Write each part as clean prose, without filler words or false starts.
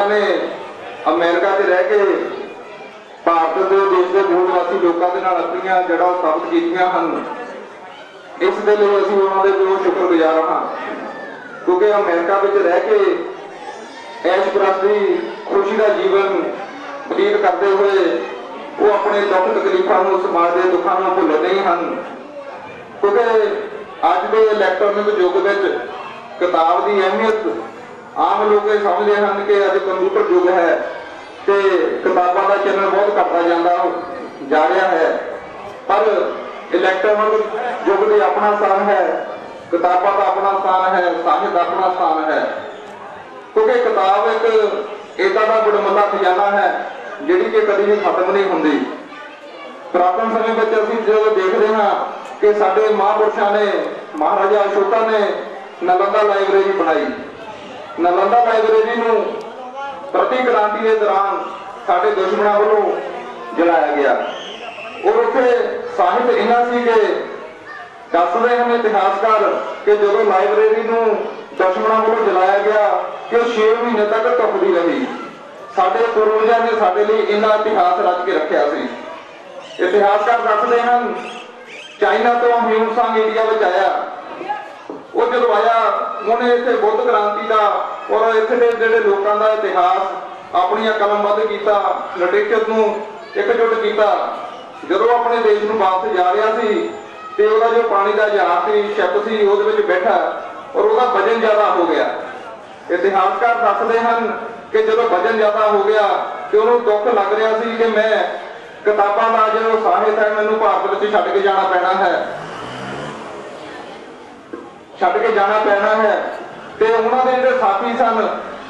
उन्होंने अमेरिका च रह के भारत के देश के मूल निवासी लोगों के नाल अपनी जड़ां स्थापित कीतियां हन। इस दे लई असीं उन्हां दे दिलों शुक्रगुजार हाँ, क्योंकि अमेरिका में रह के ऐश प्रस्ती खुशी का जीवन बतीत करते हुए वो अपने दुख तकलीफों को, समाज के दुखों को भुल नहीं हैं। क्योंकि अज के इलैक्ट्रॉनिक युग में किताब की अहमियत आम लोग समझते हैं कि अज कंप्यूटर युग है तो किताबों का चलन बहुत घटता जा रहा है, पर इलैक्ट्रॉनिक युग का अपना स्थान है, किताबों का अपना स्थान है, साहित्य का अपना स्थान है। क्योंकि किताब एक इदा का गुणमता खजाना है जिहड़ी कि कभी भी खत्म नहीं होंदी। पुरातन समय में असीं जो देखते हैं कि साडे महापुरुषों ने, महाराजा अशोका ने नालंदा लाइब्रेरी बनाई। नालंदा लाइब्रेरी नूं प्रति क्रांति के दौरान साडे दुश्मनों वालों जलाया गया और उत्थे साहित्य इन्ना सी कि दसदे हैं इतिहासकार कि जो लाइब्रेरी नूं दुश्मनों वालों जलाया गया कि 6 महीने तक टुकदी रही। साडे पूर्वजां ने साडे लिए इन्ना इतिहास रच के रखिया सी। इतिहासकार दसदे हैं चाइना तो ह्यूमसांग इंडिया में आया, वो जो आया उन्हें इत्थे बुद्ध क्रांति का और इत्थे दे जिहड़े लोकां दा इतिहास अपनी कलमबद्ध किया, लिटरेचर नूं एकजुट किया। जो अपने देश नूं वापस जा रहा सी ते उहदा जो पानी का जहाज सी, शिप सी, उहदे विच बैठा और उसका वजन ज्यादा हो गया। इतिहासकार दसते हैं कि जो वजन ज्यादा हो गया तो उन्होंने दुख लग रहा सी कि मैं किताबों का जो साहित्य है मैनूं भारत में छड्ड के जाना पैना है, छड्ड के जाना पैना है। तो उन्होंने जो साथी सन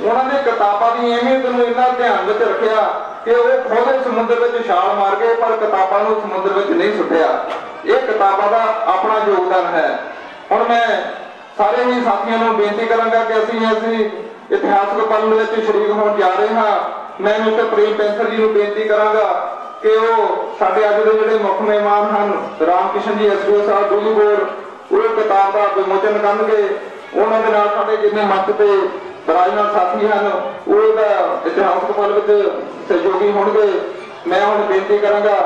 उन्होंने किताबों की अहमियत को इन्ना ध्यान में रखा कि वो खुद समुद्र में छाल मार गए पर किताबों को समुद्र में नहीं सुटिया। ये किताबों का अपना योगदान है। हुण मैं सारे ही साथियों को बेनती करांगा कि असीं इतिहासक पल में शरीक होने जा रहे हैं। मैं मिस्टर प्रेम पैंसर जी को बेनती करांगा कि वो साडे अज दे जिहड़े मुख मेहमान हैं राम किशन जी SPO साहब दूली बोर्ड, वो किताब का विमोचन करनगे। उन्हां दे नाल साडे जिन्ने मंच ते विराजमान साथी हैं वो इतिहासक पल में सहयोगी होणगे। मैं हुण बेनती करांगा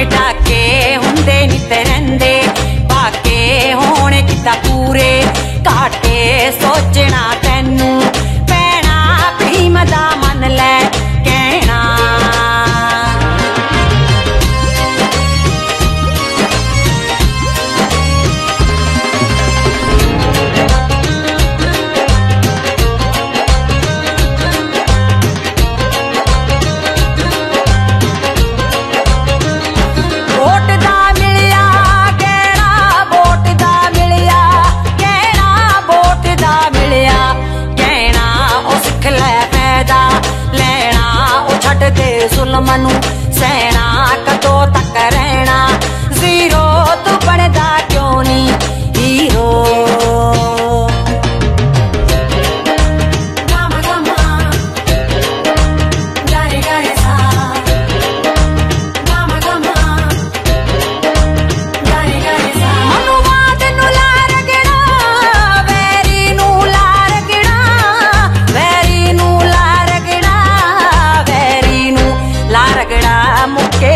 डाके हुंदे नित रहिंदे बाके होने किता पूरे घाटे सोचना तैनू पैना भीम दा मन लै कहना। जुल्मनू सहना कदों तक रहना जीरो तू बनदा क्यों नहीं हीरो।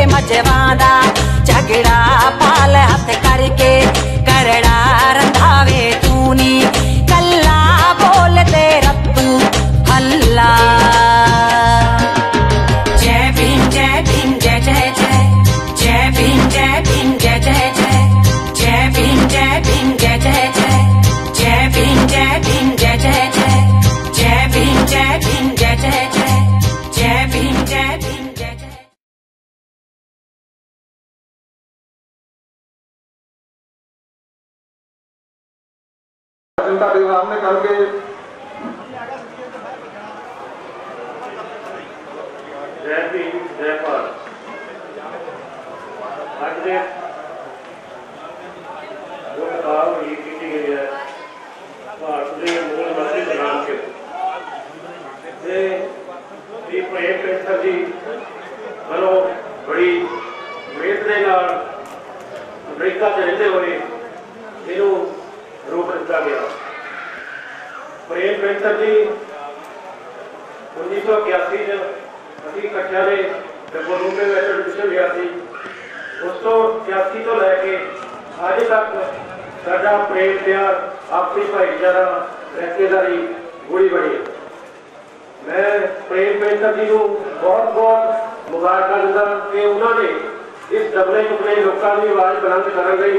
मजवादा झगड़ा पाल हथ करके करड़ा रंधावे तूनी कल्ला बोलते रत्तू हल्ला। जय भीम जय भीम जय जय जय, जय भीम जय भीम जय जय जय, जय भीम जय भीम जय जय जय, जय भीम जय भीम जय जय जय, जय भीम जय भीम जय जय जय, जय भीम जय भीम जय जय। सामने करके जय भीम जय भारत। अज के जो किताब रिलीज की गई है भारत के मूल मंत्री के नाम से श्री प्रेम पेंटर जी वालों बड़ी मेहनत के नाल अमरीका से रहते हुए इनू रूप दिता गया। प्रेम पेंटर जी 1981 अभी इकट्ठिया ने डबोरूमे में एडमिशन लिया सी। उस तो 81 तो लैके अज तक साडा प्रेम प्यार आपसी भाईचारा रिश्तेदारी गुड़ी बड़ी है। मैं प्रेम पेंटर जी को बहुत बहुत मुबारक दिता कि उन्होंने इस दबले दुबले लोगों की आवाज़ बुलंद करने लई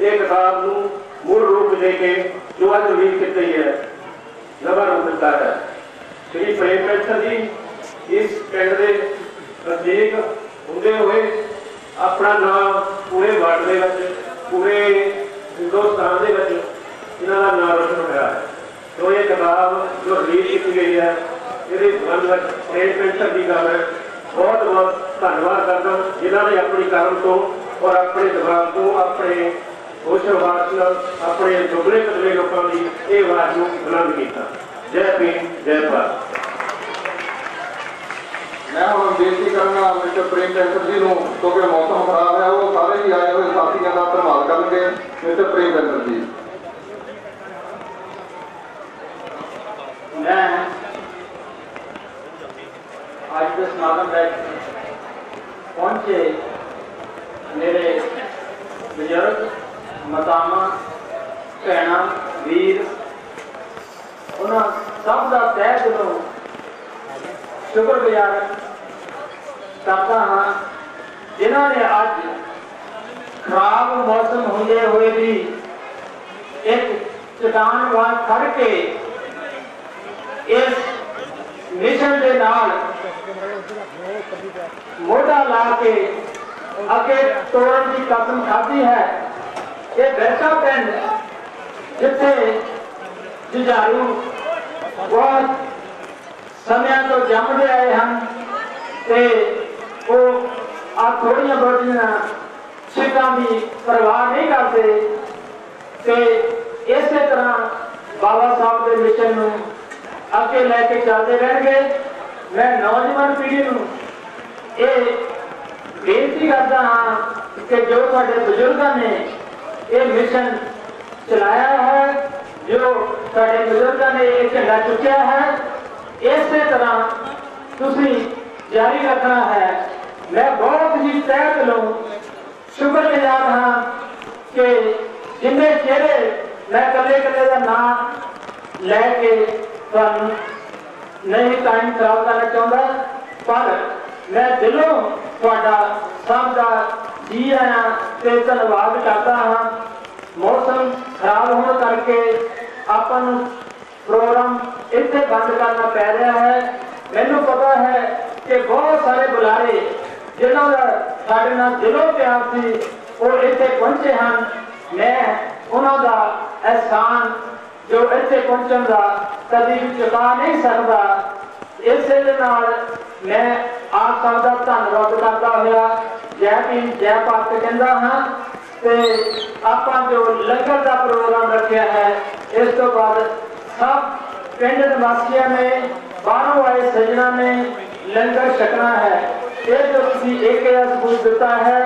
ये किताब को मूल रूप देके जो अज रिलीज की गई है नवा रूप दिता है। श्री प्रेम पेंटर जी इस पिंड के नजदीक होंदे हुए अपना नाम पूरे वर्ल्ड के पूरे हिंदुस्तान के इन्हों का नाम रोशन होया है। तो ये किताब जो रिलीज की गई है ये प्रेम पेंटर जी का मैं बहुत बहुत धन्यवाद करता जिन्होंने अपनी कलम तो और अपने दिमाग को अपने होशवास अपने दुबले पतले लोगों की ये आवाज़ को बुलंद किया। जय भीम जय भारत। मैं हम बेनती करना मिस्टर प्रेम पेंटर जी को क्योंकि मौसम खराब है वो सारे ही आए हुए साथियों का धन्यवाद करेंगे। मिस्टर प्रेम पेंटर जी मैं आज के समागम में पहुंचे मेरे बुजुर्ग मातावां भैन वीर उन्होंने सब का तह दिलों शुक्रगुजार करता हाँ जिन्होंने अज खराब मौसम होंदे हुए भी एक चट्टान वांग खड़ के इस मिशन के नाल मोटा ला के अगे तोड़न की कसम खाधी है। ये बैठा पिंड जिथे जुझारू बहुत समय तो जमते आए हैं वो आ थोड़िया बहुतिया सीटा की परवाह नहीं करते इस तरह बाबा साहब के मिशन को अगे लैके चलते रहेंगे। मैं नौजवान पीढ़ी को ये बेनती करता हाँ कि जो थोड़े बुजुर्गों ने ये मिशन चलाया है जो थोड़े बुजुर्गों ने ये झंडा चुकया है इस तरह तुसी जारी रखना है। मैं बहुत ही तह दिलों शुक्रगुजार हाँ कि जिन्हें चेहरे मैं कले कले का नाम लैके नहीं टाइम खराब करना चाहता पर मैं दिलों थोड़ा सबका जी आया तो धन्यवाद करता हाँ। मौसम खराब होने करके अपन प्रोग्राम इतने बंद करना पै रहा है। मैनू पता है कि बहुत सारे बुलारे जिन्हों का साढ़े नाल दिलों प्यार सी वो इतने पहुंचे हैं। मैं उन्होंने एहसान जो इतने पहुंचने का कभी भी चुका नहीं सकता। इस मैं आप सबका धन्यवाद करता हुआ जय भीम जय भारत कहता हाँ। आप जो लंगर का प्रोग्राम रखा है इस तो बाद सब पिंड निवासियों ने बाहरों आए सजना ने लंगर छकना है। ये जो एक सबूत दिता है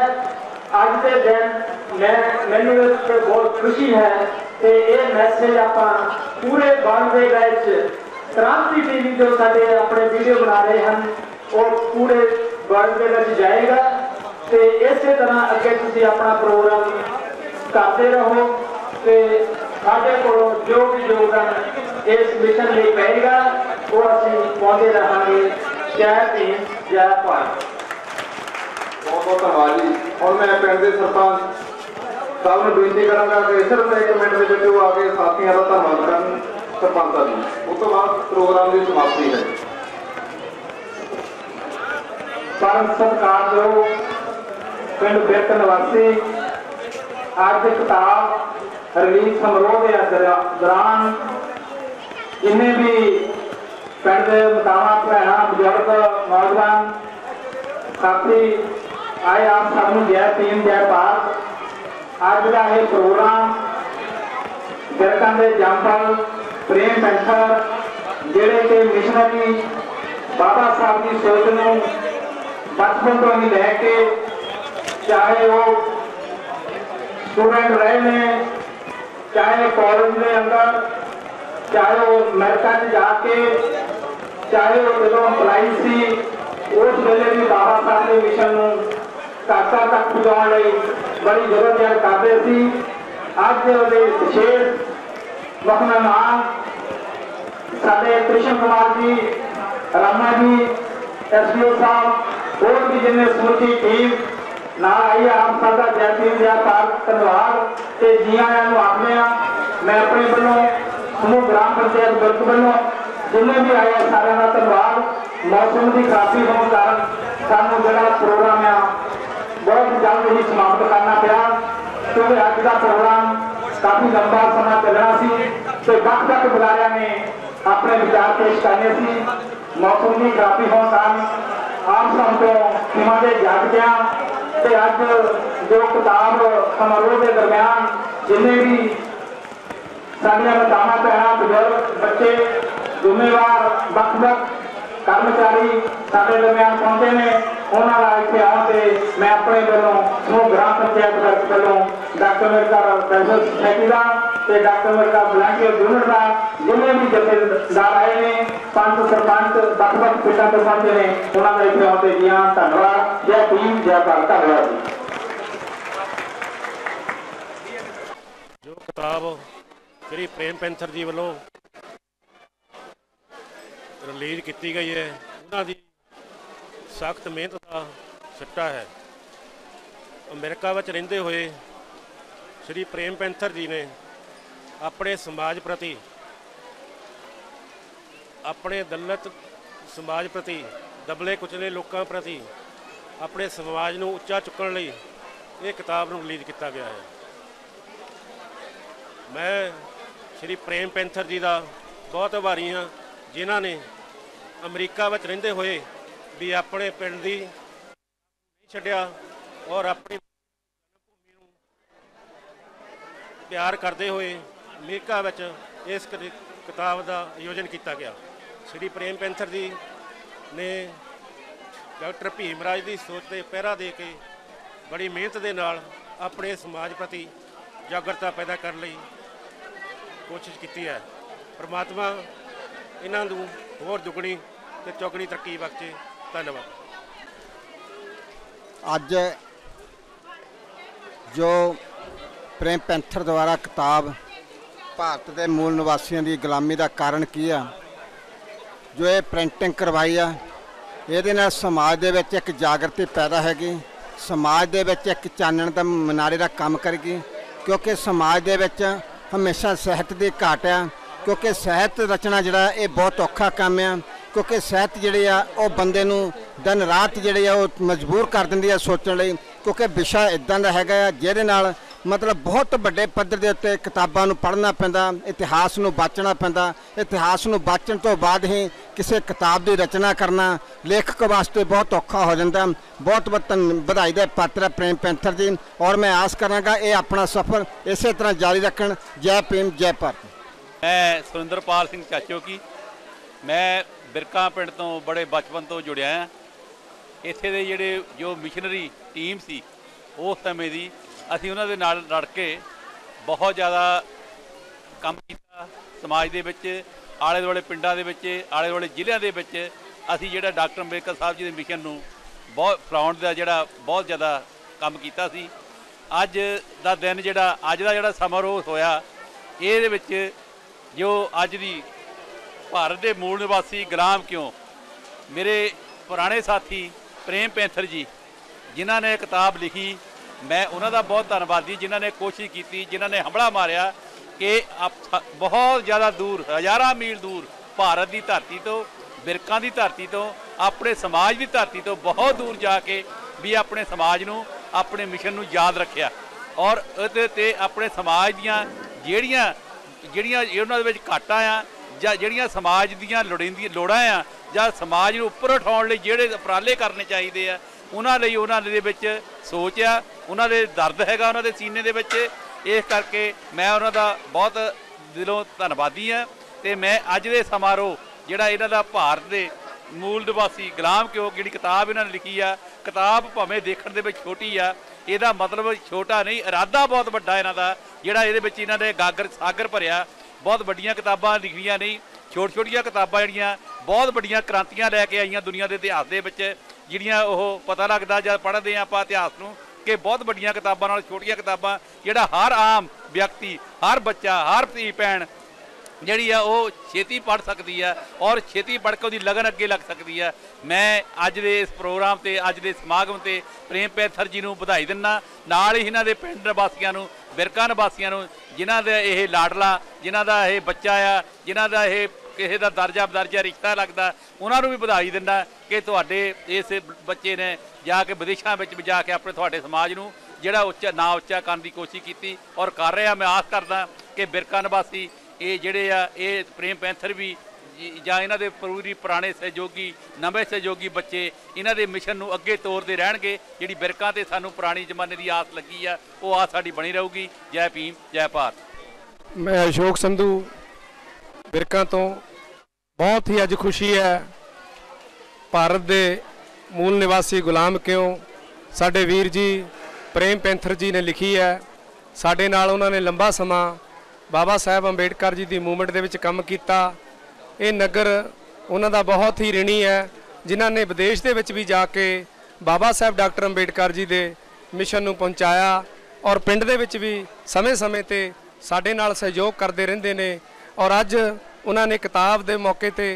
अज के दिन मैनू बहुत खुशी है कि ये मैसेज आप पूरे वर्ल्ड के क्रांति टीवी जो साडे अपने वीडियो बना रहे हैं वो पूरे वर्ल्ड के जाएगा। तो इस तरह अगे तुसीं अपना प्रोग्राम करते रहो तो साडे को जो भी योगदान इस मिशन लिए पेगा वो असीं पाउंदे रहांगे। जय भीम जय भारत। बहुत बहुत धन्यवाद जी। और मैं पिंड के सरपंच साहब ने बेनती करांगा कि सिर्फ 1 मिनट में जो आगे साथियों का धन्यवाद करन सरपंच जी उस तो बाद प्रोग्राम की समाप्ति है। परम सत्कार जो पिंड बिरक निवासी अज किताब रिलीज समारोह के दौरान जिन्हें भी पिंड के मातावां भैणां बुजुर्ग नौजवान साथी आए आप सबनों जय भीम जय भारत। अज का यह प्रोग्राम बिरकां दे जंपल प्रेम पैंथर जिहड़े कि मिशनरी बाबा साहब की सोच नूं बचपन तो ही लैके चाहे वो स्टूडेंट रहे ने, चाहे कॉलेज के अंदर, चाहे वो अमेरिका जाके, चाहे वो जो अप्लाई सी उस वेले भी बाबा साहब के मिशन नूं घाटा तक पहुँचाने बड़ी जबरदस्त करते सी। अज वो विशेष मेहमान साडे कृष्ण कुमार जी, रामा जी, एसपीओ साहब और भी जिन्हें समूची टीम नाल आई है, आप सबका जय भीम जय भारत धन्यवाद ते जी आयां नूं आखदे हां। मैं अपने वालों समूह ग्राम पंचायत बिरक वालों जिन्हें भी आए सारिਆਂ ਦਾ धन्यवाद। मौसम की खराबी होने कारण सानू जिहड़ा प्रोग्राम आ बहुत जल्द ही समाप्त करना पिया, क्योंकि अज का प्रोग्राम काफ़ी लंबा समय चलना सी ते वक्-वक् बुलारियां ने अपने विचार पेश करने सी। मौसम की खराबी होने कारण आप सब तो सीमा के जागदियां ते अज जो किताब समारोह के दरम्यान जिन्हें भी साडियां मातावां भैणां बुजुर्ग बच्चे जिम्मेवार वक्-वक् कर्मचारी साडे दरम्यान पहुंचे ने, उन्हां दा इत्थे आउण ते मैं अपने वालों समूह ग्राम पंचायत बिरक वालों डॉक्टर अम्बेडकर वेलफेयर सोसाइटी का ते डॉक्टर अम्बेडकर वॉलंटियर यूनिट का जिन्हें भी जथेदार आए ने, पंच सरपंच वक्-वक् पिंडां तो पहुंचे ने, उन्हां दा इत्थे आउण ते जी आं धन्नवाद। जय भीम जय भारत। धन्नवाद जो किताब श्री प्रेम पैंथर जी वालों रिलीज की गई है, उन्होंने सख्त मेहनत का सिट्टा है। अमेरिका में रहिंदे हुए श्री प्रेम पैंथर जी ने अपने समाज प्रति, अपने दलित समाज प्रति, दबले कुचले लोगों प्रति अपने समाज को उच्चा चुकने लई ये किताब को रिलीज किया गया है। मैं श्री प्रेम पैंथर जी का बहुत आभारी हाँ, जिन्हों ने अमरीका में रहिंदे हुए भी अपने पिंड की नहीं छड्डिया और अपनी भूमि नूं प्यार करते हुए अमरीका में इस किताब का आयोजन किया गया। श्री प्रेम पैंथर जी ने डॉक्टर भीमराज की सोच से पहरा दे के बड़ी मेहनत के नाल अपने समाज प्रति जागरूकता पैदा करने लई कोशिश की है। परमात्मा इन्हां नूं होर दुगनी ते चौगनी तरक्की बख्शे। धन्यवाद। अज जो प्रेम पैंथर द्वारा किताब भारत के मूल निवासियों की गुलामी का कारण की है, जो ये प्रिंटिंग करवाई है, ये समाज के विच एक जागृति पैदा हैगी, समाज के विच एक चानण का मनारे का काम करेगी, क्योंकि समाज के विच हमेशा साहित्य की घाट है, क्योंकि साहित्य रचना जिहड़ा ये बहुत औखा काम है, क्योंकि साहित्य जिहड़ी आ वो बंदे नूं दिन रात जिहड़ी आ वो मजबूर कर दिंदी है सोचण लई, क्योंकि विषय इदां दा हैगा जिहदे नाल मतलब बहुत बड़े पद्धर के उत्ते किताबां नूं पढ़ना पैंदा, इतिहास नूं बाचना पैंदा, इतिहास नूं बाचण तो बाद ही किसी किताब की रचना करना लेखक वास्ते बहुत औखा हो जाता। बहुत बहुत बधाई दे पात्र है प्रेम पैंथर जी, और मैं आस करांगा ये अपना सफ़र इस तरह जारी रखण। जय भीम जय भारत। मैं सुरिंदरपाल सिंह चाचो की, मैं बिरका पिंड तो बड़े बचपन तो जुड़िया हाँ। इत्थे दे जिहड़े जो मिशनरी टीम सी उस समय दी असीं उन्हां दे नाल लड़ के बहुत ज़्यादा काम किया। समाज दे विच आले दुआले पिंडां दे विच आले दुआले जिल੍ਹਿਆਂ दे विच असीं जिहड़ा डॉक्टर अंबेडकर साहब जी दे मिशन नूं बहुत फैलाउण दा जिहड़ा बहुत ज़्यादा काम कीता सी। अज दा दिन जिहड़ा अज दा जिहड़ा समारोह होया इहदे विच जो अज दी भारत के मूल निवासी गुलाम क्यों मेरे पुराने साथी प्रेम पैंथर जी जिन्हों ने किताब लिखी, मैं उन्होंने बहुत धन्यवादी, जिन्होंने कोशिश की, जिन्होंने हमला मारिया कि बहुत ज़्यादा दूर हज़ारां मील दूर भारत की धरती तो बिरकां की धरती तो अपने समाज की धरती तो बहुत दूर जाके भी अपने समाज नूं अपने मिशन नूं याद रखिया और उहदे ते अपने समाज दीयां ਜਿਹੜੀਆਂ ਉਹਨਾਂ ਦੇ ਵਿੱਚ ਘਾਟਾਂ ਆ ਜਾਂ ਜਿਹੜੀਆਂ ਸਮਾਜ ਦੀਆਂ ਲੋੜਾਂ ਆ ਜਾਂ ਸਮਾਜ ਨੂੰ ਉੱਪਰ ਉਠਾਉਣ ਲਈ ਜਿਹੜੇ ਉਪਰਾਲੇ ਕਰਨੇ ਚਾਹੀਦੇ ਆ ਉਹਨਾਂ ਲਈ ਉਹਨਾਂ ਦੇ ਵਿੱਚ ਸੋਚ ਆ, ਉਹਨਾਂ ਦੇ ਦਰਦ ਹੈਗਾ ਉਹਨਾਂ ਦੇ ਸੀਨੇ ਦੇ ਵਿੱਚ। ਇਸ ਕਰਕੇ ਮੈਂ ਉਹਨਾਂ ਦਾ ਬਹੁਤ ਦਿਲੋਂ ਧੰਨਵਾਦੀ ਹਾਂ। ਤੇ ਮੈਂ ਅੱਜ ਦੇ ਸਮਾਰੋਹ ਜਿਹੜਾ ਇਹਨਾਂ ਦਾ ਭਾਰਤ ਦੇ ਮੂਲ ਨਿਵਾਸੀ ਗੁਲਾਮ ਕਿਉਂ ਜਿਹੜੀ ਕਿਤਾਬ ਇਹਨਾਂ ਨੇ ਲਿਖੀ ਆ, ਕਿਤਾਬ ਭਾਵੇਂ ਦੇਖਣ ਦੇ ਵਿੱਚ ਛੋਟੀ ਆ, ਇਹਦਾ ਮਤਲਬ ਛੋਟਾ ਨਹੀਂ, ਇਰਾਦਾ ਬਹੁਤ ਵੱਡਾ ਇਹਨਾਂ ਦਾ, ਜਿਹੜਾ ਇਹਦੇ ਵਿੱਚ ਇਹਨਾਂ ਨੇ ਗਾਗਰ ਸਾਗਰ ਭਰਿਆ। ਬਹੁਤ ਵੱਡੀਆਂ ਕਿਤਾਬਾਂ ਲਿਖੀਆਂ ਨਹੀਂ, ਛੋਟੀਆਂ ਕਿਤਾਬਾਂ ਜਿਹੜੀਆਂ ਬਹੁਤ ਵੱਡੀਆਂ ਕ੍ਰਾਂਤੀਆਂ ਲੈ ਕੇ ਆਈਆਂ ਦੁਨੀਆ ਦੇ ਇਤਿਹਾਸ ਦੇ ਵਿੱਚ, ਜਿਹੜੀਆਂ ਉਹ ਪਤਾ ਲੱਗਦਾ ਜਦ ਪੜ੍ਹਦੇ ਹਾਂ ਆਪਾਂ ਇਤਿਹਾਸ ਨੂੰ ਕਿ ਬਹੁਤ ਵੱਡੀਆਂ ਕਿਤਾਬਾਂ ਨਾਲ ਛੋਟੀਆਂ ਕਿਤਾਬਾਂ ਜਿਹੜਾ ਹਰ ਆਮ ਵਿਅਕਤੀ, ਹਰ ਬੱਚਾ, ਹਰ ਧੀ ਭੈਣ ਜਿਹੜੀ ਆ ਉਹ ਛੇਤੀ ਪੜ੍ਹ ਸਕਦੀ ਆ ਔਰ ਛੇਤੀ ਪੜ੍ਹ ਕੇ ਉਹਦੀ ਲਗਨ ਅੱਗੇ ਲੱਗ ਸਕਦੀ ਆ। ਮੈਂ ਅੱਜ ਦੇ ਇਸ ਪ੍ਰੋਗਰਾਮ ਤੇ, ਅੱਜ ਦੇ ਸਮਾਗਮ ਤੇ ਪ੍ਰੇਮ ਪੈਂਥਰ ਜੀ ਨੂੰ ਵਧਾਈ ਦਿੰਦਾ, ਨਾਲ ਹੀ ਇਹਨਾਂ ਦੇ ਪਿੰਡ ਨਿਵਾਸੀਆਂ ਨੂੰ, ਬਿਰਕਾ ਨਿਵਾਸੀਆਂ ਨੂੰ, ਜਿਨ੍ਹਾਂ ਦਾ ਇਹ ਲਾਡਲਾ, ਜਿਨ੍ਹਾਂ ਦਾ ਇਹ ਬੱਚਾ ਆ, ਜਿਨ੍ਹਾਂ ਦਾ ਇਹ ਕਿਸੇ ਦਾ ਦਰਜਾ ਰਿਸ਼ਤਾ ਲੱਗਦਾ, ਉਹਨਾਂ ਨੂੰ ਵੀ ਵਧਾਈ ਦਿੰਦਾ ਕਿ ਤੁਹਾਡੇ ਇਸ ਬੱਚੇ ਨੇ ਜਾ ਕੇ ਵਿਦੇਸ਼ਾਂ ਵਿੱਚ ਵੀ ਜਾ ਕੇ ਆਪਣੇ ਤੁਹਾਡੇ ਸਮਾਜ ਨੂੰ ਜਿਹੜਾ ਉੱਚਾ ਕਰਨ ਦੀ ਕੋਸ਼ਿਸ਼ ਕੀਤੀ ਔਰ ਕਰ ਰਿਹਾ। ਮੈਂ ਆਸ ਕਰਦਾ ਕਿ ਬਿਰਕਾ ਨਿਵਾਸੀ ਇਹ ਜਿਹੜੇ ਆ ਇਹ ਪ੍ਰੇਮ ਪੈਂਥਰ ਵੀ ਜਾਂ ਇਹਨਾਂ ਦੇ ਪੂਰੀ ਪੁਰਾਣੇ ਸਹਿਯੋਗੀ, ਨਵੇਂ ਸਹਿਯੋਗੀ ਬੱਚੇ ਇਹਨਾਂ ਦੇ ਮਿਸ਼ਨ ਨੂੰ ਅੱਗੇ ਤੋਰਦੇ ਰਹਿਣਗੇ। ਜਿਹੜੀ ਬਿਰਕਾਂ ਤੇ ਸਾਨੂੰ ਪੁਰਾਣੀ ਜ਼ਮਾਨੇ ਦੀ ਆਸ ਲੱਗੀ ਆ, ਉਹ ਆਸ ਸਾਡੀ ਬਣੀ ਰਹੂਗੀ। ਜੈ ਭੀਮ, ਜੈ ਭਾਰਤ। मैं अशोक संधू बिरका तो बहुत ही अज खुशी है। भारत के मूल निवासी गुलाम क्यों साडे वीर जी प्रेम पैंथर जी ने लिखी है। साडे नाल उन्होंने लंबा समा बाबा साहब अंबेडकर जी की मूवमेंट के विच काम किया। ये नगर उन्हों बहुत ही ऋणी है, जिन्हों ने विदेश के विच भी जाके बाबा साहब डॉक्टर अंबेडकर जी के मिशन नूं पहुँचाया और पिंड दे विच भी समय समय ते साडे नाल सहयोग करते रहंदे ने। और अज उन्होंने किताब के मौके पर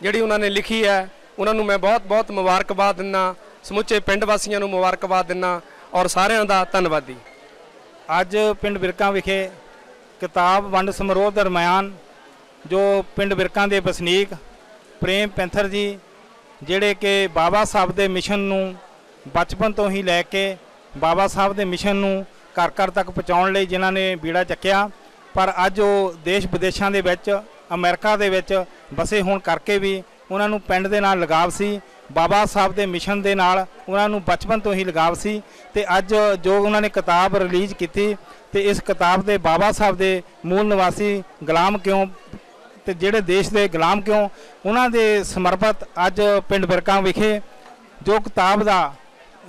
जिहड़ी उन्होंने लिखी है उन्होंने मैं बहुत बहुत मुबारकबाद दिना, समुचे पिंड वासियों नूं मुबारकबाद दिना और सारिਆਂ ਦਾ ਧੰਨਵਾਦੀ। ਅੱਜ ਪਿੰਡ ਬਿਰਕਾਂ ਵਿਖੇ ਕਿਤਾਬ ਵੰਡ ਸਮਾਰੋਹ ਦਰਮਿਆਨ ਜੋ ਪਿੰਡ ਬਿਰਕਾਂ ਦੇ ਵਸਨੀਕ ਪ੍ਰੇਮ ਪੈਂਥਰ ਜੀ ਜਿਹੜੇ ਕਿ ਬਾਬਾ ਸਾਹਿਬ ਦੇ ਮਿਸ਼ਨ ਨੂੰ ਬਚਪਨ ਤੋਂ ਹੀ ਲੈ ਕੇ ਬਾਬਾ ਸਾਹਿਬ ਦੇ ਮਿਸ਼ਨ ਨੂੰ ਘਰ ਘਰ ਤੱਕ ਪਹੁੰਚਾਉਣ ਲਈ ਜਿਨ੍ਹਾਂ ਨੇ ਬੀੜਾ ਚੱਕਿਆ, ਪਰ ਅੱਜ ਉਹ ਦੇਸ਼ ਵਿਦੇਸ਼ਾਂ ਦੇ ਵਿੱਚ, ਅਮਰੀਕਾ ਦੇ ਵਿੱਚ ਵਸੇ ਹੋਣ ਕਰਕੇ ਵੀ ਉਹਨਾਂ ਨੂੰ ਪਿੰਡ ਦੇ ਨਾਲ ਲਗਾਵ ਸੀ, ਬਾਬਾ ਸਾਹਿਬ ਦੇ ਮਿਸ਼ਨ ਦੇ ਨਾਲ ਉਹਨਾਂ ਨੂੰ ਬਚਪਨ ਤੋਂ ਹੀ ਲਗਾਵ ਸੀ। ਤੇ ਅੱਜ ਜੋ ਉਹਨਾਂ ਨੇ ਕਿਤਾਬ ਰਿਲੀਜ਼ ਕੀਤੀ ਤੇ ਇਸ ਕਿਤਾਬ ਦੇ ਬਾਬਾ ਸਾਹਿਬ ਦੇ ਮੂਲ ਨਿਵਾਸੀ ਗੁਲਾਮ ਕਿਉਂ ਤੇ ਜਿਹੜੇ ਦੇਸ਼ ਦੇ ਗੁਲਾਮ ਕਿਉਂ ਉਹਨਾਂ ਦੇ ਸਮਰਪਿਤ ਅੱਜ ਪਿੰਡ ਬਿਰਕਾਂ ਵਿਖੇ ਜੋ ਕਿਤਾਬ ਦਾ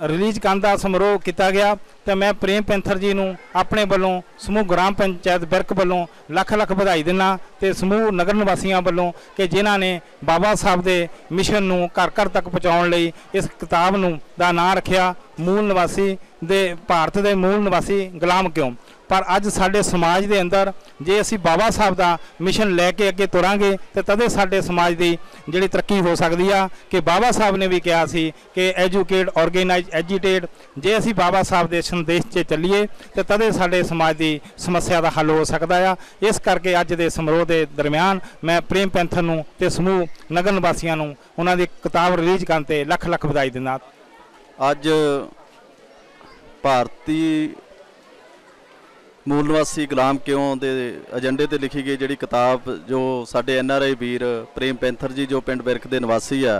ਰਿਲੀਜ਼ ਕਰਨ ਦਾ ਸਮਾਰੋਹ ਕੀਤਾ ਗਿਆ। ਤੇ ਮੈਂ ਪ੍ਰੇਮ ਪੈਂਥਰ ਜੀ ਨੂੰ ਆਪਣੇ ਵੱਲੋਂ ਸਮੂਹ ਗ੍ਰਾਮ ਪੰਚਾਇਤ ਬਿਰਕ ਵੱਲੋਂ ਲੱਖ ਲੱਖ ਵਧਾਈ ਦਿੰਦਾ ਤੇ ਸਮੂਹ ਨਗਰ ਨਿਵਾਸੀਆਂ ਵੱਲੋਂ ਕਿ ਜਿਨ੍ਹਾਂ ਨੇ ਬਾਬਾ ਸਾਹਿਬ ਦੇ ਮਿਸ਼ਨ ਨੂੰ ਘਰ ਘਰ ਤੱਕ ਪਹੁੰਚਾਉਣ ਲਈ ਇਸ ਕਿਤਾਬ ਨੂੰ ਦਾ ਨਾਂ ਰੱਖਿਆ ਮੂਲ ਨਿਵਾਸੀ ਦੇ ਭਾਰਤ ਦੇ ਮੂਲ ਨਿਵਾਸੀ ਗੁਲਾਮ ਕਿਉਂ। ਪਰ ਅੱਜ ਸਾਡੇ ਸਮਾਜ ਦੇ ਅੰਦਰ ਜੇ ਅਸੀਂ ਬਾਬਾ ਸਾਹਿਬ ਦਾ ਮਿਸ਼ਨ ਲੈ ਕੇ ਅੱਗੇ ਤੁਰਾਂਗੇ ਤੇ ਤਦੇ ਸਾਡੇ ਸਮਾਜ ਦੀ ਜਿਹੜੀ ਤਰੱਕੀ ਹੋ ਸਕਦੀ ਆ। ਕਿ ਬਾਬਾ ਸਾਹਿਬ ਨੇ ਵੀ ਕਿਹਾ ਸੀ ਕਿ ਐਜੂਕੇਟ, ਆਰਗੇਨਾਈਜ਼, ਐਜੀਟੇਟ। ਜੇ ਅਸੀਂ ਬਾਬਾ ਸਾਹਿਬ ਦੇ ਸੰਦੇਸ਼ 'ਚ ਚੱਲੀਏ ਤੇ ਤਦੇ ਸਾਡੇ ਸਮਾਜ ਦੀ ਸਮੱਸਿਆ ਦਾ ਹੱਲ ਹੋ ਸਕਦਾ ਆ। ਇਸ ਕਰਕੇ ਅੱਜ ਦੇ ਸਮਾਰੋਹ ਦੇ ਦਰਮਿਆਨ ਮੈਂ ਪ੍ਰੇਮ ਪੈਂਥਰ ਨੂੰ ਤੇ ਸਮੂਹ ਨਗਰ ਨਿਵਾਸੀਆਂ ਨੂੰ ਉਹਨਾਂ ਦੀ ਕਿਤਾਬ ਰਿਲੀਜ਼ ਕਰਨ ਤੇ ਲੱਖ ਲੱਖ ਵਧਾਈ ਦਿੰਦਾ। ਅੱਜ ਭਾਰਤੀ मूल निवासी गुलाम क्यों दे एजेंडे ते लिखी गई जिहड़ी किताब जो साडे NRI वीर प्रेम पैंथर जी जो पिंड बिरक दे निवासी है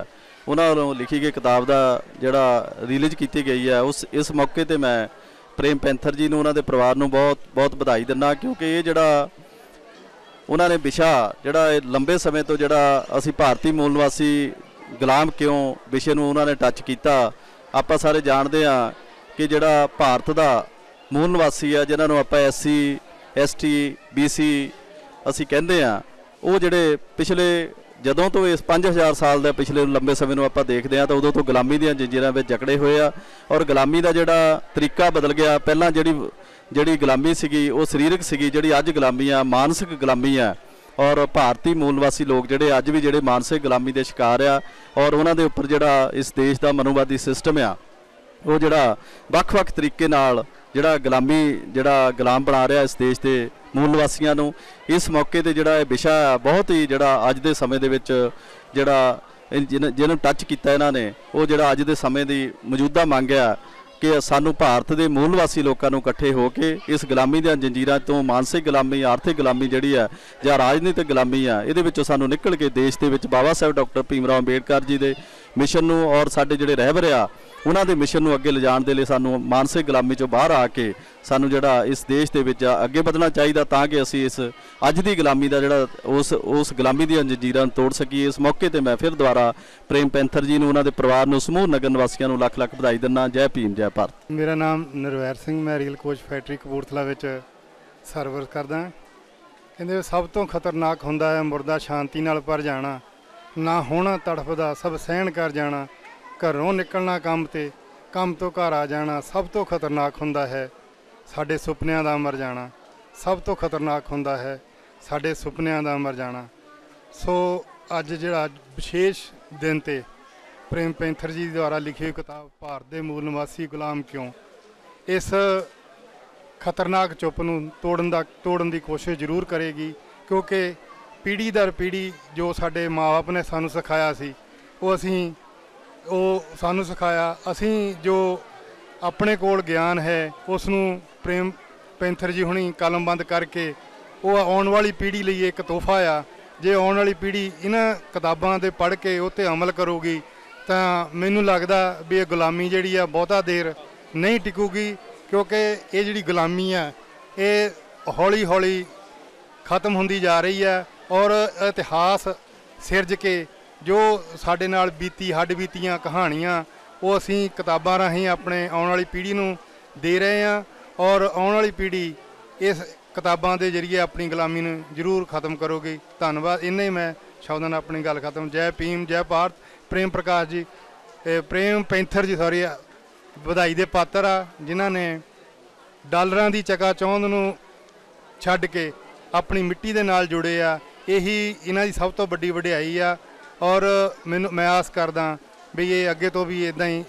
उन्हां वल्लों लिखी गई किताब दा जिहड़ा रिलीज की गई है उस इस मौके ते मैं प्रेम पैंथर जी नूं उन्हां दे परिवार नूं बहुत बहुत बधाई दिंदा। क्योंकि ये जिहड़ा उन्हां ने विशा जिहड़ा लंबे समय तो जिहड़ा असीं भारती मूल निवासी गुलाम क्यों विषय नूं उन्हां ने टच कीता। आपां सारे जाणदे हां कि जिहड़ा भारत दा मूल निवासी है जिन्होंने आप SC ST BC असी कहते हैं वो जोड़े पिछले जदों तो इस 5000 साल के पिछले लंबे समय में आप देखते हैं तो उदों तो गुलामी दी जंजीरां में जकड़े हुए आ और गुलामी का जोड़ा तरीका बदल गया। पहला जी गुलामी सी वो शरीरक सी, जी अज गुलामी आ मानसिक गुलामी है। और भारतीय मूल निवासी लोग जोड़े अज भी जोड़े मानसिक गुलामी के शिकार आ और उन्होंने उपर जोड़ा इस देश का मनोवादी सिस्टम आ वो जोड़ा वख-वख तरीके नाल जिहड़ा गुलामी जिहड़ा गुलाम बना रहा इस देश के मूल निवासियों नूं। इस मौके ते जिहड़ा विषा बहुत ही जिहड़ा अज दे समय दे विच जिहड़ा जिन्होंने टच किया इन्हां ने वो जिहड़ा अज दे समय की मौजूदा मंग है कि सानू भारत के मूल निवासी लोगों को इकट्ठे होकर इस गुलामी दी जंजीरां तो मानसिक गुलामी, आर्थिक गुलामी जिहड़ी है जां राजनीतिक गुलामी है इहदे विचों सानू निकल के देश के विच बाबा साहब डॉक्टर भीम राव अंबेडकर जी के मिशन नूं और साडे जिहड़े रहबर आ ਉਹਨਾਂ ਦੇ ਮਿਸ਼ਨ ਨੂੰ ਅੱਗੇ ਲਿਜਾਣ ਦੇ ਲਈ ਸਾਨੂੰ ਮਾਨਸਿਕ ਗੁਲਾਮੀ ਚੋਂ ਬਾਹਰ ਆ ਕੇ ਸਾਨੂੰ ਜਿਹੜਾ ਇਸ ਦੇਸ਼ ਦੇ ਵਿੱਚ ਅੱਗੇ ਵਧਣਾ ਚਾਹੀਦਾ, ਤਾਂ ਕਿ ਅਸੀਂ ਇਸ ਅੱਜ ਦੀ ਗੁਲਾਮੀ ਦਾ ਜਿਹੜਾ ਉਸ ਗੁਲਾਮੀ ਦੀਆਂ ਜੰਜੀਰਾਂ ਨੂੰ ਤੋੜ ਸਕੀਏ। ਇਸ ਮੌਕੇ ਤੇ ਮੈਂ ਫਿਰ ਦੁਬਾਰਾ ਪ੍ਰੇਮ ਪੈਂਥਰ ਜੀ ਨੂੰ, ਉਹਨਾਂ ਦੇ ਪਰਿਵਾਰ ਨੂੰ, ਸਮੂਹ ਨਗਰ ਨਿਵਾਸੀਆਂ ਨੂੰ ਲੱਖ ਲੱਖ ਵਧਾਈ ਦਿੰਦਾ। ਜੈ ਭੀਮ, ਜੈ ਭਾਰਤ। ਮੇਰਾ ਨਾਮ ਨਰਵੈਰ ਸਿੰਘ, ਮੈਂ ਰੀਲ ਕੋਚ ਫੈਕਟਰੀ ਕਪੂਰਥਲਾ ਵਿੱਚ ਸਰਵਿਸ ਕਰਦਾ। ਕਹਿੰਦੇ ਸਭ ਤੋਂ ਖਤਰਨਾਕ ਹੁੰਦਾ ਹੈ ਮੁਰਦਾ ਸ਼ਾਂਤੀ ਨਾਲ ਭਰ ਜਾਣਾ, ਨਾ ਹੋਣਾ ਤੜਫਦਾ ਸਭ ਸਹਿਣ ਕਰ ਜਾਣਾ, ਘਰੋਂ ਨਿਕਲਣਾ ਕੰਮ ਤੇ, ਕੰਮ ਤੋਂ ਘਰ ਆ ਜਾਣਾ, ਸਭ ਤੋਂ ਖਤਰਨਾਕ ਹੁੰਦਾ ਹੈ ਸਾਡੇ ਸੁਪਨਿਆਂ ਦਾ ਮਰ ਜਾਣਾ, ਸਭ ਤੋਂ ਖਤਰਨਾਕ ਹੁੰਦਾ ਹੈ ਸਾਡੇ ਸੁਪਨਿਆਂ ਦਾ ਮਰ ਜਾਣਾ। ਸੋ ਅੱਜ ਜਿਹੜਾ ਵਿਸ਼ੇਸ਼ ਦਿਨ 'ਤੇ ਪ੍ਰੇਮ ਪੈਂਥਰ ਜੀ ਦੁਆਰਾ ਲਿਖੀ ਹੋਈ ਕਿਤਾਬ ਭਾਰਤ ਦੇ ਮੂਲ ਨਿਵਾਸੀ ਗੁਲਾਮ ਕਿਉਂ, ਇਸ ਖਤਰਨਾਕ ਚੁੱਪ ਨੂੰ ਤੋੜਨ ਦੀ ਕੋਸ਼ਿਸ਼ ਜ਼ਰੂਰ ਕਰੇਗੀ, ਕਿਉਂਕਿ ਪੀੜ੍ਹੀ ਦਰ ਪੀੜ੍ਹੀ ਜੋ ਸਾਡੇ ਮਾਂ ਬਾਪ ਨੇ ਸਾਨੂੰ ਸਿਖਾਇਆ ਸੀ ਉਹ ਸਾਨੂੰ ਸਿਖਾਇਆ, ਅਸੀਂ ਜੋ ਆਪਣੇ ਕੋਲ ਗਿਆਨ ਹੈ ਉਸ ਨੂੰ ਪ੍ਰੇਮ ਪੈਂਥਰ ਜੀ ਹੁਣੀ ਕਲਮਬੰਦ ਕਰਕੇ ਉਹ ਆਉਣ ਵਾਲੀ ਪੀੜ੍ਹੀ ਲਈ ਇੱਕ ਤੋਹਫਾ ਆ। ਜੇ ਆਉਣ ਵਾਲੀ ਪੀੜ੍ਹੀ ਇਹਨਾਂ ਕਿਤਾਬਾਂ ਦੇ ਪੜ੍ਹ ਕੇ ਉਹ 'ਤੇ ਅਮਲ ਕਰੂਗੀ ਤਾਂ ਮੈਨੂੰ ਲੱਗਦਾ ਵੀ ਇਹ ਗੁਲਾਮੀ ਜਿਹੜੀ ਆ ਬਹੁਤਾ ਦੇਰ ਨਹੀਂ ਟਿਕੂਗੀ, ਕਿਉਂਕਿ ਇਹ ਜਿਹੜੀ ਗੁਲਾਮੀ ਆ ਇਹ ਹੌਲੀ ਹੌਲੀ ਖਤਮ ਹੁੰਦੀ ਜਾ ਰਹੀ ਹੈ। ਔਰ ਇਤਿਹਾਸ ਸਿਰਜ ਕੇ ਜੋ ਸਾਡੇ ਨਾਲ ਹੱਡ ਬੀਤੀਆਂ ਕਹਾਣੀਆਂ ਉਹ ਅਸੀਂ ਕਿਤਾਬਾਂ ਰਾਹੀਂ ਆਪਣੇ ਆਉਣ ਵਾਲੀ ਪੀੜ੍ਹੀ ਨੂੰ ਦੇ ਰਹੇ ਹਾਂ, ਔਰ ਆਉਣ ਵਾਲੀ ਪੀੜ੍ਹੀ ਇਸ ਕਿਤਾਬਾਂ ਦੇ ਜ਼ਰੀਏ ਆਪਣੀ ਗੁਲਾਮੀ ਨੂੰ ਜ਼ਰੂਰ ਖਤਮ ਕਰੋਗੀ। ਧੰਨਵਾਦ। ਇੰਨੇ ਹੀ ਮੈਂ ਸ਼ਬਦਾਂ ਨਾਲ ਆਪਣੀ ਗੱਲ ਖਤਮ। ਜੈ ਭੀਮ, ਜੈ ਭਾਰਤ। ਪ੍ਰੇਮ ਪ੍ਰਕਾਸ਼ ਜੀ, ਪ੍ਰੇਮ ਪੈਂਥਰ ਜੀ ਵਧਾਈ ਦੇ ਪਾਤਰ ਆ, ਜਿਨ੍ਹਾਂ ਨੇ ਡਾਲਰਾਂ ਦੀ ਚਕਾਚੌਂਧ ਨੂੰ ਛੱਡ ਕੇ ਆਪਣੀ ਮਿੱਟੀ ਦੇ ਨਾਲ ਜੁੜੇ ਆ। ਇਹੀ ਇਹਨਾਂ ਦੀ ਸਭ ਤੋਂ ਵੱਡੀ ਵਡਿਆਈ ਆ, ਔਰ ਮੈਂ ਆਸ ਕਰਦਾ ਵੀ ਇਹ ਅੱਗੇ ਤੋਂ ਵੀ ਇੱਦਾਂ ਹੀ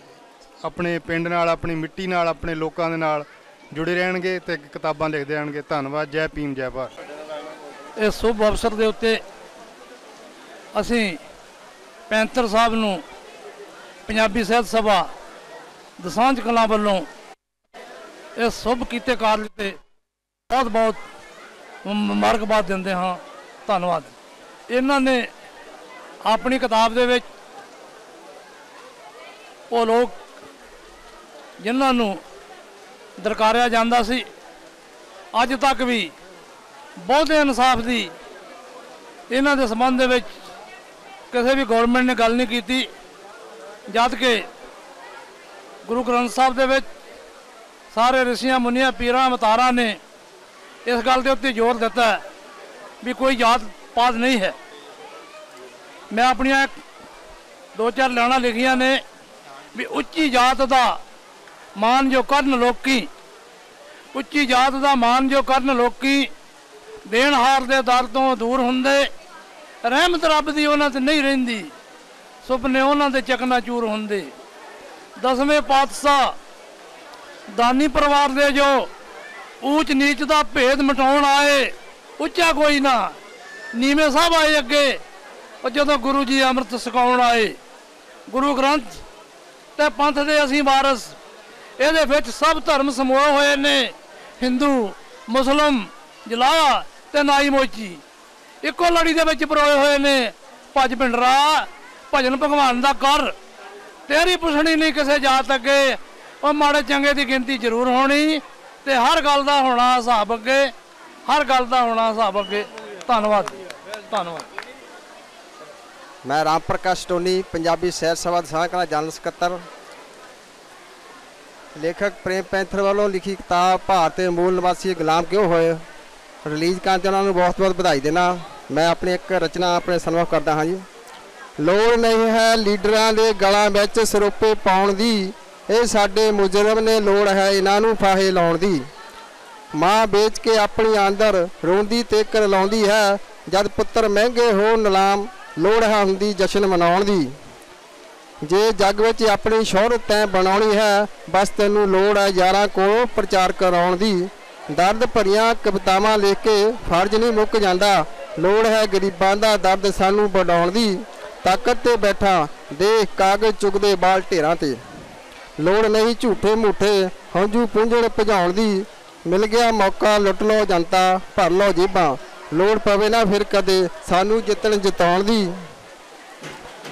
ਆਪਣੇ ਪਿੰਡ ਨਾਲ, ਆਪਣੀ ਮਿੱਟੀ ਨਾਲ, ਆਪਣੇ ਲੋਕਾਂ ਦੇ ਨਾਲ ਜੁੜੇ ਰਹਿਣਗੇ ਅਤੇ ਕਿਤਾਬਾਂ ਲਿਖਦੇ ਰਹਿਣਗੇ। ਧੰਨਵਾਦ। ਜੈ ਭੀਮ, ਜੈ ਭਾਰਤ। ਇਸ ਸ਼ੁਭ ਅਵਸਰ ਦੇ ਉੱਤੇ ਅਸੀਂ ਪੈਂਥਰ ਸਾਹਿਬ ਨੂੰ ਪੰਜਾਬੀ ਸਾਹਿਤ ਸਭਾ ਦਸਾਂਝ ਕਲਾਂ ਵੱਲੋਂ ਇਸ ਸ਼ੁਭ ਕੀਤੇ ਕਾਰਜ 'ਤੇ ਬਹੁਤ ਬਹੁਤ ਮੁਬਾਰਕਬਾਦ ਦਿੰਦੇ ਹਾਂ। ਧੰਨਵਾਦ। ਇਹਨਾਂ ਨੇ ਆਪਣੀ ਕਿਤਾਬ ਦੇ ਵਿੱਚ ਉਹ ਲੋਕ ਜਿਨ੍ਹਾਂ ਨੂੰ ਦਰਕਾਰਿਆ ਜਾਂਦਾ ਸੀ, ਅੱਜ ਤੱਕ ਵੀ ਬਹੁਤੇ ਇਨਸਾਫ ਦੀ ਇਹਨਾਂ ਦੇ ਸੰਬੰਧ ਦੇ ਵਿੱਚ ਕਿਸੇ ਵੀ ਗੌਰਮੈਂਟ ਨੇ ਗੱਲ ਨਹੀਂ ਕੀਤੀ, ਜਦ ਕਿ ਗੁਰੂ ਗ੍ਰੰਥ ਸਾਹਿਬ ਦੇ ਵਿੱਚ ਸਾਰੇ ਰਿਸ਼ੀਆਂ ਮੁਨੀਆਂ ਪੀਰਾਂ ਅਵਤਾਰਾਂ ਨੇ ਇਸ ਗੱਲ ਦੇ ਉੱਤੇ ਜ਼ੋਰ ਦਿੱਤਾ ਵੀ ਕੋਈ ਜਾਤ ਪਾਤ ਨਹੀਂ ਹੈ। ਮੈਂ ਆਪਣੀਆਂ 2-4 ਲਾਈਨਾਂ ਲਿਖੀਆਂ ਨੇ ਵੀ ਉੱਚੀ ਜਾਤ ਦਾ ਮਾਨ ਜੋ ਕਰਨ ਲੋਕੀ, ਉੱਚੀ ਜਾਤ ਦਾ ਮਾਨ ਜੋ ਕਰਨ ਲੋਕੀ, ਦੇਣਹਾਰ ਦੇ ਦਰ ਤੋਂ ਦੂਰ ਹੁੰਦੇ, ਰਹਿਮਤ ਰੱਬ ਦੀ ਉਹਨਾਂ 'ਤੇ ਨਹੀਂ ਰਹਿੰਦੀ, ਸੁਪਨੇ ਉਹਨਾਂ ਦੇ ਚਕਨਾਚੂਰ ਹੁੰਦੇ। 10ਵੇਂ ਪਾਤਸ਼ਾਹ ਦਾਨੀ ਪਰਿਵਾਰ ਦੇ ਜੋ ਊਚ ਨੀਚ ਦਾ ਭੇਦ ਮਿਟਾਉਣ ਆਏ, ਉੱਚਾ ਕੋਈ ਨਾ ਨੀਵੇਂ ਸਾਹਿਬ ਆਏ ਅੱਗੇ, ਉਹ ਜਦੋਂ ਗੁਰੂ ਜੀ ਅੰਮ੍ਰਿਤ ਛਕਾਉਣ ਆਏ। ਗੁਰੂ ਗ੍ਰੰਥ ਤੇ ਪੰਥ ਦੇ ਅਸੀਂ ਵਾਰਸ, ਇਹਦੇ ਵਿੱਚ ਸਭ ਧਰਮ ਸਮੂਹ ਹੋਏ ਨੇ, ਹਿੰਦੂ, ਮੁਸਲਿਮ, ਜਲਾਇਆ ਤੇ ਨਾਈ ਮੋਚੀ ਇੱਕੋ ਲੜੀ ਦੇ ਵਿੱਚ ਪਰੋਏ ਹੋਏ ਨੇ। ਭੱਜ ਭਿੰਡਰਾ ਭਜਨ ਭਗਵਾਨ ਦਾ ਕਰ, ਤੇਰੀ ਪੁੱਛਣੀ ਨਹੀਂ ਕਿਸੇ ਜਾਤ ਅੱਗੇ, ਉਹ ਮਾੜੇ ਚੰਗੇ ਦੀ ਗਿਣਤੀ ਜ਼ਰੂਰ ਹੋਣੀ ਤੇ ਹਰ ਗੱਲ ਦਾ ਹੋਣਾ ਹਿਸਾਬ ਅੱਗੇ, ਹਰ ਗੱਲ ਦਾ ਹੋਣਾ ਹਿਸਾਬ ਅੱਗੇ। ਧੰਨਵਾਦ। ਧੰਨਵਾਦ। ਮੈਂ ਰਾਮ ਪ੍ਰਕਾਸ਼ ਟੋਨੀ, ਪੰਜਾਬੀ ਸਾਹਿਤ ਸਭਾ ਦਸਾਂਝ ਕਲਾਂ ਜਨਰਲ ਸਕੱਤਰ। ਲੇਖਕ ਪ੍ਰੇਮ ਪੈਂਥਰ ਵੱਲੋਂ ਲਿਖੀ ਕਿਤਾਬ ਭਾਰਤ ਦੇ ਮੂਲ ਨਿਵਾਸੀ ਗੁਲਾਮ ਕਿਉਂ ਹੋਏ ਰਿਲੀਜ਼ ਕਰਨ 'ਤੇ ਉਹਨਾਂ ਨੂੰ ਬਹੁਤ ਬਹੁਤ ਵਧਾਈ ਦੇਣਾ। ਮੈਂ ਆਪਣੀ ਇੱਕ ਰਚਨਾ ਆਪਣੇ ਸਨਮਾਨ ਕਰਦਾ ਹਾਂ ਜੀ। ਲੋੜ ਨਹੀਂ ਹੈ ਲੀਡਰਾਂ ਦੇ ਗਲਾਂ ਵਿੱਚ ਸਰੋਪੇ ਪਾਉਣ ਦੀ, ਇਹ ਸਾਡੇ ਮੁਜਰਮ ਨੇ, ਲੋੜ ਹੈ ਇਹਨਾਂ ਨੂੰ ਫਾਹੇ ਲਾਉਣ ਦੀ। ਮਾਂ ਵੇਚ ਕੇ ਆਪਣੀ ਆਂਦਰ ਰੋਂਦੀ ਤੇ ਕਰਲਾਉਂਦੀ ਹੈ, ਜਦ ਪੁੱਤਰ ਮਹਿੰਗੇ ਹੋ ਨਿਲਾਮ, ਲੋੜ ਹੈ ਹੁੰਦੀ ਜਸ਼ਨ ਮਨਾਉਣ ਦੀ। ਜੇ ਜੱਗ ਵਿੱਚ ਆਪਣੀ ਸ਼ੋਹਰਤ ਤੈਂ ਬਣਾਉਣੀ ਹੈ, ਬਸ ਤੈਨੂੰ ਲੋੜ ਹੈ ਯਾਰਾਂ ਕੋਲੋਂ ਪ੍ਰਚਾਰ ਕਰਾਉਣ ਦੀ। ਦਰਦ ਭਰੀਆਂ ਕਵਿਤਾਵਾਂ ਲਿਖ ਕੇ ਫਰਜ਼ ਨਹੀਂ ਮੁੱਕ ਜਾਂਦਾ, ਲੋੜ ਹੈ ਗਰੀਬਾਂ ਦਾ ਦਰਦ ਸਾਨੂੰ ਵੰਡਾਉਣ ਦੀ। ਤਾਕਤ 'ਤੇ ਬੈਠਾ ਦੇਖ ਕਾਗਜ਼ ਚੁਗਦੇ ਬਾਲ ਢੇਰਾਂ 'ਤੇ, ਲੋੜ ਨਹੀਂ ਝੂਠੇ ਮੂਠੇ ਹੰਝੂ ਪੁੰਝਣ ਭਜਾਉਣ ਦੀ। ਮਿਲ ਗਿਆ ਮੌਕਾ ਲੁੱਟ ਲਓ ਜਨਤਾ, ਭਰ ਲਓ ਜੇਬਾਂ, ਲੋੜ ਪਵੇ ਨਾ ਫਿਰ ਕਦੇ ਸਾਨੂੰ ਜਿਤਾਉਣ ਦੀ।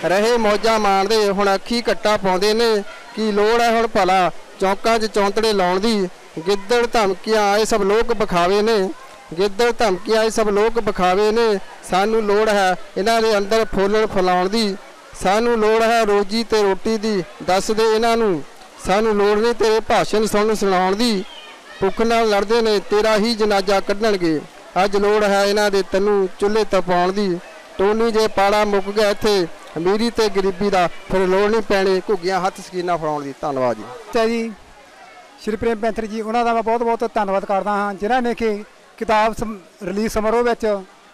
ਰਹੇ ਮੌਜਾਂ ਮਾਣਦੇ ਹੁਣ ਅੱਖੀ ਘੱਟਾ ਪਾਉਂਦੇ ਨੇ, ਕੀ ਲੋੜ ਹੈ ਹੁਣ ਭਲਾ ਚੌਂਕਾਂ 'ਚ ਚੌਂਤੜੇ ਲਾਉਣ ਦੀ। ਗਿੱਦੜ ਧਮਕੀਆਂ ਆਏ ਸਭ ਲੋਕ ਵਿਖਾਵੇ ਨੇ, ਗਿੱਦੜ ਧਮਕੀਆਂ ਆਏ ਸਭ ਲੋਕ ਵਿਖਾਵੇ ਨੇ। ਸਾਨੂੰ ਲੋੜ ਹੈ ਇਹਨਾਂ ਦੇ ਅੰਦਰ ਫੁੱਲਣ ਫੁਲਾਉਣ ਦੀ, ਸਾਨੂੰ ਲੋੜ ਹੈ ਰੋਜੀ ਤੇ ਰੋਟੀ ਦੀ। ਦੱਸ ਦੇ ਇਹਨਾਂ ਨੂੰ ਸਾਨੂੰ ਲੋੜ ਨਹੀਂ ਤੇਰੇ ਭਾਸ਼ਣ ਸੁਣਾਉਣ ਦੀ। ਭੁੱਖ ਨਾਲ ਲੜਦੇ ਨੇ ਤੇਰਾ ਹੀ ਜਨਾਜ਼ਾ ਕੱਢਣਗੇ, ਅੱਜ ਲੋੜ ਹੈ ਇਹਨਾਂ ਦੇ ਤੈਨੂੰ ਚੁੱਲ੍ਹੇ ਤਪਾਉਣ ਦੀ। ਟੋਨੀ ਜੇ ਪਾੜਾ ਮੁੱਕ ਗਿਆ ਇੱਥੇ ਅਮੀਰੀ ਤੇ ਗਰੀਬੀ ਦਾ, ਫਿਰ ਲੋੜ ਨਹੀਂ ਪੈਣੀ ਘੁੱਗੀਆਂ ਹੱਥ ਸਕੀਨਾਂ ਫੜਾਉਣ ਦੀ। ਧੰਨਵਾਦ ਜੀ। ਅੱਛਾ ਜੀ, ਸ਼੍ਰੀ ਪ੍ਰੇਮ ਪੈਂਥਰ ਜੀ ਉਹਨਾਂ ਦਾ ਮੈਂ ਬਹੁਤ ਬਹੁਤ ਧੰਨਵਾਦ ਕਰਦਾ ਹਾਂ ਜਿਨ੍ਹਾਂ ਨੇ ਕਿ ਕਿਤਾਬ ਰਿਲੀਜ਼ ਸਮਾਰੋਹ ਵਿੱਚ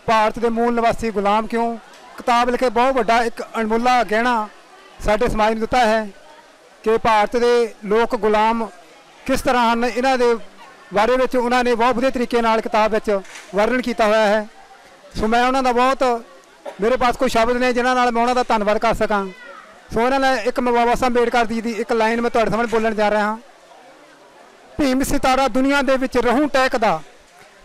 ਭਾਰਤ ਦੇ ਮੂਲ ਨਿਵਾਸੀ ਗੁਲਾਮ ਕਿਉਂ ਕਿਤਾਬ ਲਿਖੇ ਬਹੁਤ ਵੱਡਾ ਇੱਕ ਅਣਮੁੱਲਾ ਗਹਿਣਾ ਸਾਡੇ ਸਮਾਜ ਨੂੰ ਦਿੱਤਾ ਹੈ ਕਿ ਭਾਰਤ ਦੇ ਲੋਕ ਗੁਲਾਮ ਕਿਸ ਤਰ੍ਹਾਂ ਹਨ। ਇਹਨਾਂ ਦੇ ਬਾਰੇ ਵਿੱਚ ਉਹਨਾਂ ਨੇ ਬਹੁਤ ਵਧੀਆ ਤਰੀਕੇ ਨਾਲ ਕਿਤਾਬ ਵਿੱਚ ਵਰਣਨ ਕੀਤਾ ਹੋਇਆ ਹੈ। ਸੋ ਮੈਂ ਉਹਨਾਂ ਦਾ ਬਹੁਤ, ਮੇਰੇ ਪਾਸ ਕੋਈ ਸ਼ਬਦ ਨੇ ਜਿਨ੍ਹਾਂ ਨਾਲ ਮੈਂ ਉਹਨਾਂ ਦਾ ਧੰਨਵਾਦ ਕਰ ਸਕਾਂ। ਸੋ ਇਹਨਾਂ ਨੇ ਇੱਕ ਮੈਂ ਬਾਬਾ ਸਾਹਿਬ ਅੰਬੇਡਕਰ ਜੀ ਦੀ ਇੱਕ ਲਾਈਨ ਮੈਂ ਤੁਹਾਡੇ ਸਾਹਮਣੇ ਬੋਲਣ ਜਾ ਰਿਹਾ ਹਾਂ। ਭੀਮ ਸਿਤਾਰਾ ਦੁਨੀਆ ਦੇ ਵਿੱਚ ਰਹੂੰ ਟਹਿਕਦਾ,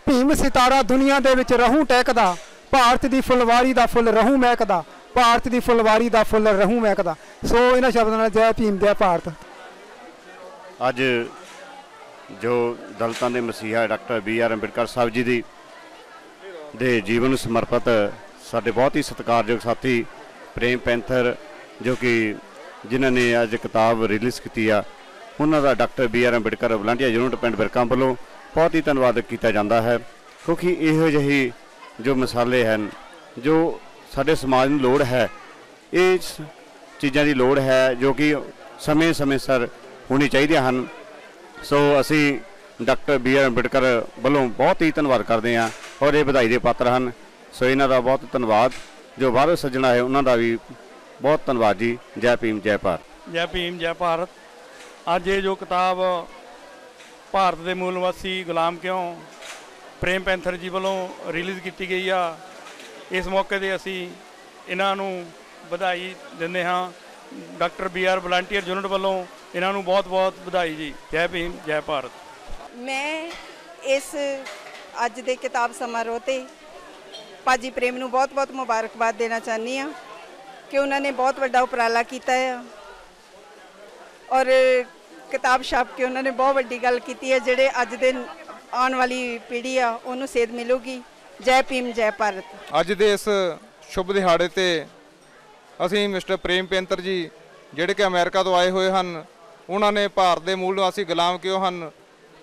ਭੀਮ ਸਿਤਾਰਾ ਦੁਨੀਆ ਦੇ ਵਿੱਚ ਰਹੂੰ ਟਹਿਕਦਾ, ਭਾਰਤ ਦੀ ਫੁਲਵਾਰੀ ਦਾ ਫੁੱਲ ਰਹੂੰ ਮਹਿਕਦਾ, ਭਾਰਤ ਦੀ ਫੁਲਵਾਰੀ ਦਾ ਫੁੱਲ ਰਹੂੰ ਮਹਿਕਦਾ। ਸੋ ਇਹਨਾਂ ਸ਼ਬਦਾਂ ਨਾਲ ਜੈ ਭੀਮ ਜੈ ਭਾਰਤ। ਅੱਜ ਜੋ ਦਲਿਤਾਂ ਦੇ ਮਸੀਹਾ ਡਾਕਟਰ BR ਅੰਬੇਡਕਰ ਸਾਹਿਬ ਜੀ ਦੇ ਜੀਵਨ ਨੂੰ ਸਮਰਪਿਤ ਸਾਡੇ ਬਹੁਤ ਹੀ ਸਤਿਕਾਰਯੋਗ ਸਾਥੀ ਪ੍ਰੇਮ ਪੈਂਥਰ ਜੋ ਕਿ ਜਿਨ੍ਹਾਂ ਨੇ ਅੱਜ ਕਿਤਾਬ ਰਿਲੀਜ਼ ਕੀਤੀ ਆ, ਉਹਨਾਂ ਦਾ doctor BR Ambedkar volunteer unit ਪਿੰਡ ਬਿਰਕਾਂ ਵੱਲੋਂ ਬਹੁਤ ਹੀ ਧੰਨਵਾਦ ਕੀਤਾ ਜਾਂਦਾ ਹੈ। ਕਿਉਂਕਿ ਇਹੋ ਜਿਹੀ ਜੋ ਮਿਸਾਲੇ ਹਨ ਜੋ ਸਾਡੇ ਸਮਾਜ ਨੂੰ ਲੋੜ ਹੈ, ਇਹ ਚੀਜ਼ਾਂ ਦੀ ਲੋੜ ਹੈ ਜੋ ਕਿ ਸਮੇਂ ਸਿਰ ਹੋਣੀ ਚਾਹੀਦੀਆਂ ਹਨ। ਸੋ ਅਸੀਂ ਡਾਕਟਰ BR ਅੰਬੇਡਕਰ ਵੱਲੋਂ ਬਹੁਤ ਹੀ ਧੰਨਵਾਦ ਕਰਦੇ ਹਾਂ ਔਰ ਇਹ ਵਧਾਈ ਦੇ ਪਾਤਰ ਹਨ। ਸੋ ਇਹਨਾਂ ਦਾ ਬਹੁਤ ਧੰਨਵਾਦ। ਜੋ ਬਾਹਰੋਂ ਸੱਜਣਾ ਹੈ ਉਹਨਾਂ ਦਾ ਵੀ ਬਹੁਤ ਧੰਨਵਾਦ ਜੀ। ਜੈ ਭੀਮ ਜੈ ਭਾਰਤ। ਜੈ ਭੀਮ ਜੈ ਭਾਰਤ। ਅੱਜ ਇਹ ਜੋ ਕਿਤਾਬ ਭਾਰਤ ਦੇ ਮੂਲ ਨਿਵਾਸੀ ਗੁਲਾਮ ਕਿਉਂ ਪ੍ਰੇਮ ਪੈਂਥਰ ਜੀ ਵੱਲੋਂ ਰਿਲੀਜ਼ ਕੀਤੀ ਗਈ ਆ, ਇਸ ਮੌਕੇ 'ਤੇ ਅਸੀਂ ਇਹਨਾਂ ਨੂੰ ਵਧਾਈ ਦਿੰਦੇ ਹਾਂ। ਡਾਕਟਰ BR ਵਲੰਟੀਅਰ ਯੂਨਿਟ ਵੱਲੋਂ ਇਹਨਾਂ ਨੂੰ ਬਹੁਤ ਬਹੁਤ ਵਧਾਈ ਜੀ। ਜੈ ਭੀਮ ਜੈ ਭਾਰਤ। ਮੈਂ ਇਸ ਅੱਜ ਦੇ ਕਿਤਾਬ ਸਮਾਰੋਹ 'ਤੇ ਭਾਜੀ ਪ੍ਰੇਮ ਨੂੰ ਬਹੁਤ ਬਹੁਤ ਮੁਬਾਰਕਬਾਦ ਦੇਣਾ ਚਾਹੁੰਦੀ ਹਾਂ ਕਿ ਉਹਨਾਂ ਨੇ ਬਹੁਤ ਵੱਡਾ ਉਪਰਾਲਾ ਕੀਤਾ ਆ ਔਰ ਕਿਤਾਬ ਛਾਪ ਕੇ ਉਹਨਾਂ ਨੇ ਬਹੁਤ ਵੱਡੀ ਗੱਲ ਕੀਤੀ ਹੈ। ਜਿਹੜੇ ਅੱਜ ਦੇ ਆਉਣ ਵਾਲੀ ਪੀੜ੍ਹੀ ਆ ਉਹਨੂੰ ਸੇਧ ਮਿਲੂਗੀ। ਜੈ ਭੀਮ ਜੈ ਭਾਰਤ। ਅੱਜ ਦੇ ਇਸ ਸ਼ੁਭ ਦਿਹਾੜੇ ਤੇ ਅਸੀਂ ਮਿਸਟਰ ਪ੍ਰੇਮ ਪੈਂਥਰ ਜੀ ਜਿਹੜੇ ਕਿ ਅਮਰੀਕਾ ਤੋਂ ਆਏ ਹੋਏ ਹਨ, ਉਹਨਾਂ ਨੇ ਭਾਰਤ ਦੇ ਮੂਲ ਨਿਵਾਸੀ ਗੁਲਾਮ ਕਿਉਂ ਹਨ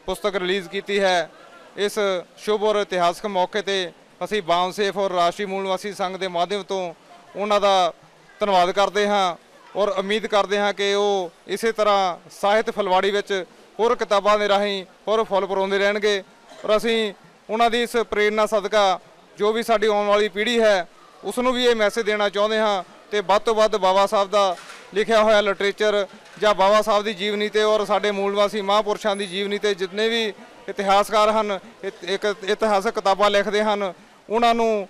ਪੁਸਤਕ ਰਿਲੀਜ਼ ਕੀਤੀ ਹੈ। ਇਸ ਸ਼ੁਭ ਔਰ ਇਤਿਹਾਸਕ ਮੌਕੇ ਤੇ ਅਸੀਂ ਬਾਮਸੇਫ ਔਰ ਰਾਸ਼ਟਰੀ ਮੂਲ ਨਿਵਾਸੀ ਸੰਘ ਦੇ ਮਾਧਿਅਮ ਤੋਂ ਉਹਨਾਂ ਦਾ ਧੰਨਵਾਦ ਕਰਦੇ ਹਾਂ ਔਰ ਉਮੀਦ ਕਰਦੇ ਹਾਂ ਕਿ ਉਹ ਇਸੇ ਤਰ੍ਹਾਂ ਸਾਹਿਤ ਫੁਲਵਾੜੀ ਵਿੱਚ ਹੋਰ ਕਿਤਾਬਾਂ ਦੇ ਰਾਹੀਂ ਹੋਰ ਫੁੱਲ ਪਰੋਂਦੇ ਰਹਿਣਗੇ। ਔਰ ਅਸੀਂ ਉਹਨਾਂ ਦੀ ਇਸ ਪ੍ਰੇਰਨਾ ਸਦਕਾ ਜੋ ਵੀ ਸਾਡੀ ਆਉਣ ਵਾਲੀ ਪੀੜ੍ਹੀ ਹੈ ਉਸ ਨੂੰ ਵੀ ਇਹ ਮੈਸੇਜ ਦੇਣਾ ਚਾਹੁੰਦੇ ਹਾਂ ਤੇ ਵੱਧ ਤੋਂ ਵੱਧ ਬਾਬਾ ਸਾਹਿਬ ਦਾ ਲਿਖਿਆ ਹੋਇਆ ਲਿਟਰੇਚਰ ਜਾਂ ਬਾਬਾ ਸਾਹਿਬ ਦੀ ਜੀਵਨੀ ਤੇ ਔਰ ਸਾਡੇ ਮੂਲ ਨਿਵਾਸੀ ਮਹਾਂਪੁਰਸ਼ਾਂ ਦੀ ਜੀਵਨੀ ਤੇ ਜਿੰਨੇ ਵੀ ਇਤਿਹਾਸਕਾਰ ਹਨ, ਇੱਕ ਇਤਿਹਾਸਕ ਕਿਤਾਬਾਂ ਲਿਖਦੇ ਹਨ, ਉਹਨਾਂ ਨੂੰ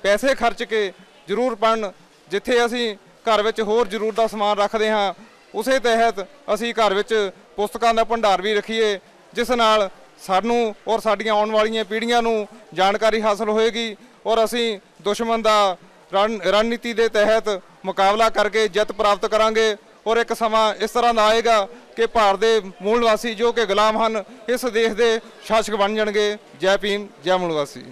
ਪੈਸੇ ਖਰਚ ਕੇ ਜ਼ਰੂਰ ਪੜ੍ਹਨ। ਜਿੱਥੇ ਅਸੀਂ ਘਰ ਵਿੱਚ ਹੋਰ ਜ਼ਰੂਰਤ ਦਾ ਸਮਾਨ ਰੱਖਦੇ ਹਾਂ ਉਸੇ ਤਹਿਤ ਅਸੀਂ ਘਰ ਵਿੱਚ ਪੁਸਤਕਾਂ ਦਾ ਭੰਡਾਰ ਵੀ ਰੱਖੀਏ, ਜਿਸ ਨਾਲ ਸਾਨੂੰ ਔਰ ਸਾਡੀਆਂ ਆਉਣ ਵਾਲੀਆਂ ਪੀੜ੍ਹੀਆਂ ਨੂੰ ਜਾਣਕਾਰੀ ਹਾਸਲ ਹੋਏਗੀ ਔਰ ਅਸੀਂ ਦੁਸ਼ਮਣ ਦਾ ਰਣਨੀਤੀ ਦੇ ਤਹਿਤ ਮੁਕਾਬਲਾ ਕਰਕੇ ਜਿੱਤ ਪ੍ਰਾਪਤ ਕਰਾਂਗੇ। ਔਰ ਇੱਕ ਸਮਾਂ ਇਸ ਤਰ੍ਹਾਂ ਦਾ ਆਏਗਾ ਕਿ ਭਾਰਤ ਦੇ ਮੂਲ ਨਿਵਾਸੀ ਜੋ ਕਿ ਗੁਲਾਮ ਹਨ ਇਸ ਦੇਸ਼ ਦੇ ਸ਼ਾਸਕ ਬਣ ਜਾਣਗੇ। ਜੈ ਭੀਮ ਜੈ ਮੂਲ ਨਿਵਾਸੀ।